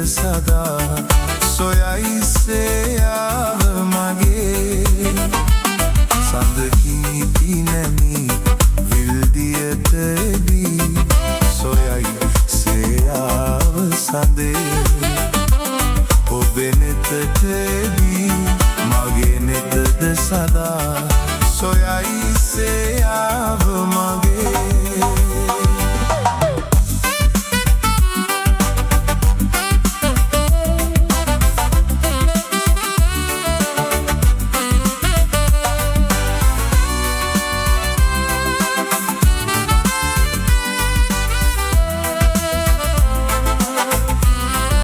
සදා සොයයි සේයාව මගේ සඳකිනි පිනැමි විල්දියට දී සොයයි සේයාව සඳේ ඔබේ නෙතට දී මගේ නෙතද සදා සොයයි සේයාව මගේ